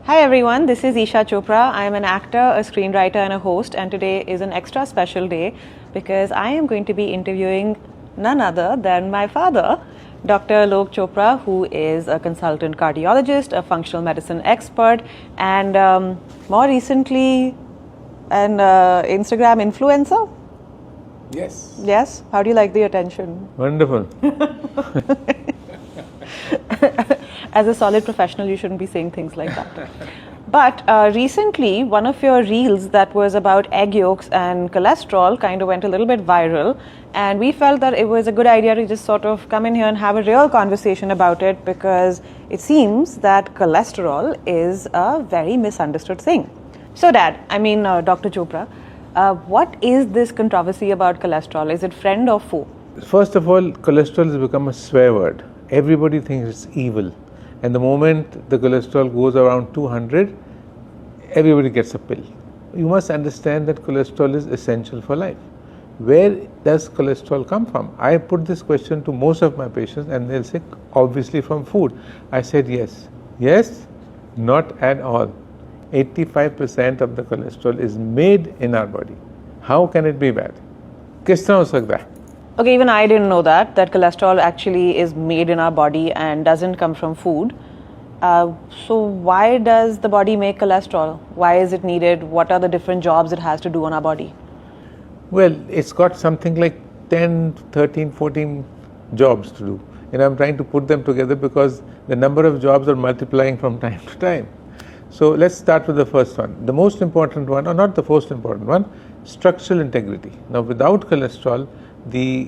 Hi everyone, this is Isha Chopra. I am an actor, a screenwriter and a host, and today is an extra special day because I am going to be interviewing none other than my father, Dr. Lok Chopra, who is a consultant cardiologist, a functional medicine expert, and more recently an Instagram influencer. Yes. Yes? How do you like the attention? Wonderful. As a solid professional, you shouldn't be saying things like that. But recently, one of your reels that was about egg yolks and cholesterol kind of went a little bit viral, and we felt that it was a good idea to just sort of come in here and have a real conversation about it, because it seems that cholesterol is a very misunderstood thing. So Dad, Dr. Chopra, what is this controversy about cholesterol? Is it friend or foe? First of all, cholesterol has become a swear word. Everybody thinks it's evil. And the moment the cholesterol goes around 200, everybody gets a pill. You must understand that cholesterol is essential for life. Where does cholesterol come from? I put this question to most of my patients and they'll say, obviously from food. I said, yes. Yes, not at all. 85% of the cholesterol is made in our body. How can it be bad? किस तरह हो सकता है? Okay, even I didn't know that cholesterol actually is made in our body and doesn't come from food. So why does the body make cholesterol? Why is it needed? What are the different jobs it has to do on our body? Well, it's got something like 10, 13, 14 jobs to do. And I'm trying to put them together because the number of jobs are multiplying from time to time. So let's start with the first one. The most important one, or not the most important one, structural integrity. Now, without cholesterol, the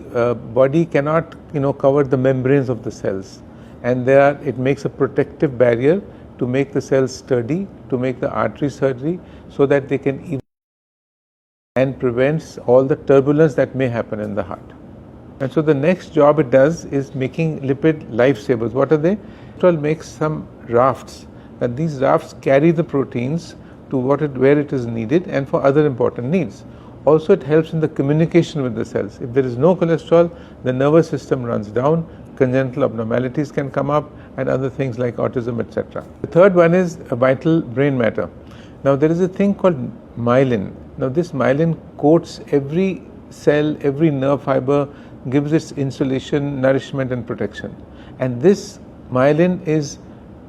body cannot, cover the membranes of the cells, and it makes a protective barrier to make the cells sturdy, to make the arteries sturdy, so that they can even and prevents all the turbulence that may happen in the heart. And so the next job it does is making lipid lifesavers. What are they? Cholesterol makes some rafts, and these rafts carry the proteins to where it is needed and for other important needs. Also, it helps in the communication with the cells. If there is no cholesterol, the nervous system runs down, congenital abnormalities can come up, and other things like autism, etc. The third one is vital brain matter. Now, there is a thing called myelin. Now, this myelin coats every cell, every nerve fiber, gives its insulation, nourishment, and protection. And this myelin is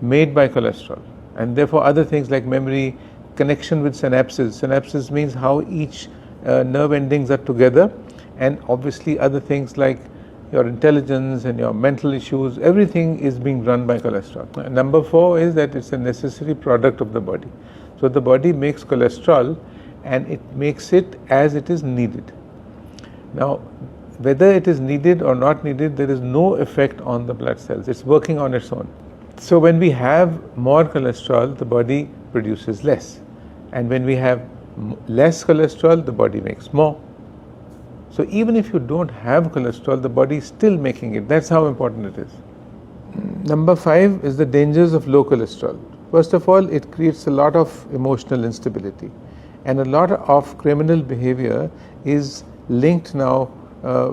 made by cholesterol, and therefore other things like memory, connection with synapses. Synapses means how each nerve endings are together, and obviously other things like your intelligence and your mental issues, everything is being run by cholesterol. Number 4 is that it's a necessary product of the body. So the body makes cholesterol and it makes it as it is needed. Now, whether it is needed or not needed, there is no effect on the blood cells. It's working on its own. So when we have more cholesterol, the body produces less. And when we have less cholesterol, the body makes more. So even if you don't have cholesterol, the body is still making it. That's how important it is. Number 5 is the dangers of low cholesterol. First of all, it creates a lot of emotional instability, and a lot of criminal behavior is linked now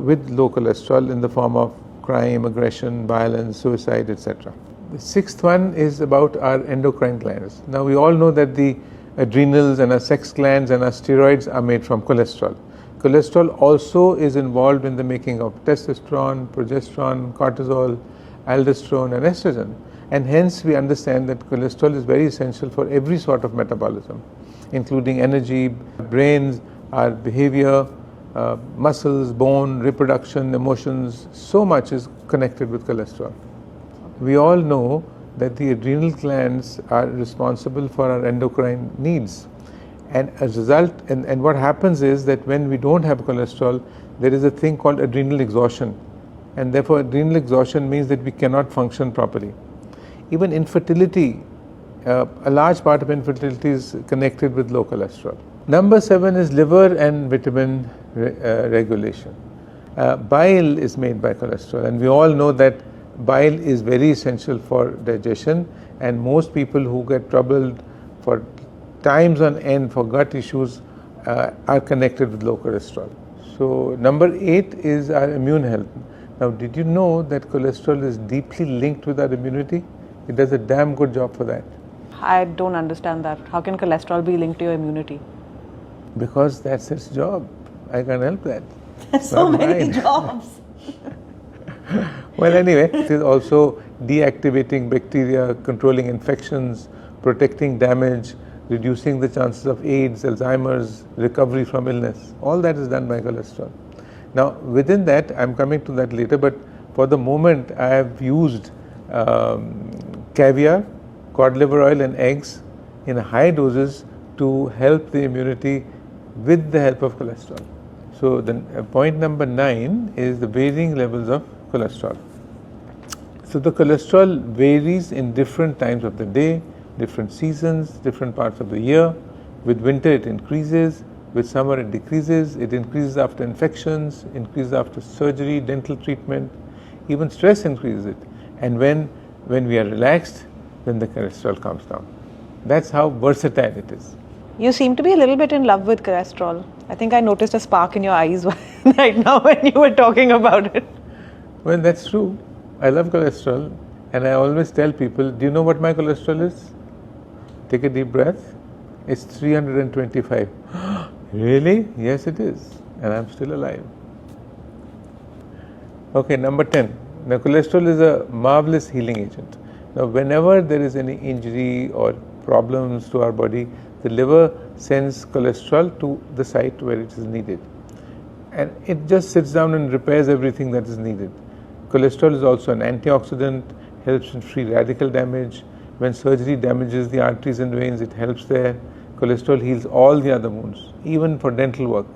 with low cholesterol in the form of crime, aggression, violence, suicide, etc. The 6th one is about our endocrine glands. Now, we all know that the adrenals and our sex glands and our steroids are made from cholesterol. Cholesterol also is involved in the making of testosterone, progesterone, cortisol, aldosterone, and estrogen. And hence we understand that cholesterol is very essential for every sort of metabolism, including energy, brains, our behavior, muscles, bone, reproduction, emotions. So much is connected with cholesterol. We all know that the adrenal glands are responsible for our endocrine needs, and as a result, and what happens is that when we don't have cholesterol, there is a thing called adrenal exhaustion, and therefore adrenal exhaustion means that we cannot function properly. Even infertility, a large part of infertility is connected with low cholesterol. Number 7 is liver and vitamin regulation. Bile is made by cholesterol, and we all know that bile is very essential for digestion, and most people who get troubled for times on end for gut issues are connected with low cholesterol. So number 8 is our immune health. Now, did you know that cholesterol is deeply linked with our immunity? It does a damn good job for that. I don't understand that. How can cholesterol be linked to your immunity? Because that's its job. I can't help that. So Not many mine. jobs. Well, anyway, it is also deactivating bacteria, controlling infections, protecting damage, reducing the chances of AIDS, Alzheimer's, recovery from illness. All that is done by cholesterol. Now, within that, I'm coming to that later, but for the moment, I have used caviar, cod liver oil, and eggs in high doses to help the immunity with the help of cholesterol. So, then point number 9 is the varying levels of cholesterol. So, the cholesterol varies in different times of the day, different seasons, different parts of the year. With winter, it increases. With summer, it decreases. It increases after infections, increases after surgery, dental treatment. Even stress increases it. And when we are relaxed, then the cholesterol comes down. That's how versatile it is. You seem to be a little bit in love with cholesterol. I think I noticed a spark in your eyes right now when you were talking about it. Well, that's true. I love cholesterol, and I always tell people, do you know what my cholesterol is? Take a deep breath. It's 325. Really? Yes, it is. And I'm still alive. Okay, number 10. Now, cholesterol is a marvelous healing agent. Now, whenever there is any injury or problems to our body, the liver sends cholesterol to the site where it is needed. And it just sits down and repairs everything that is needed. Cholesterol is also an antioxidant, helps in free radical damage. When surgery damages the arteries and veins, it helps there. Cholesterol heals all the other wounds, even for dental work.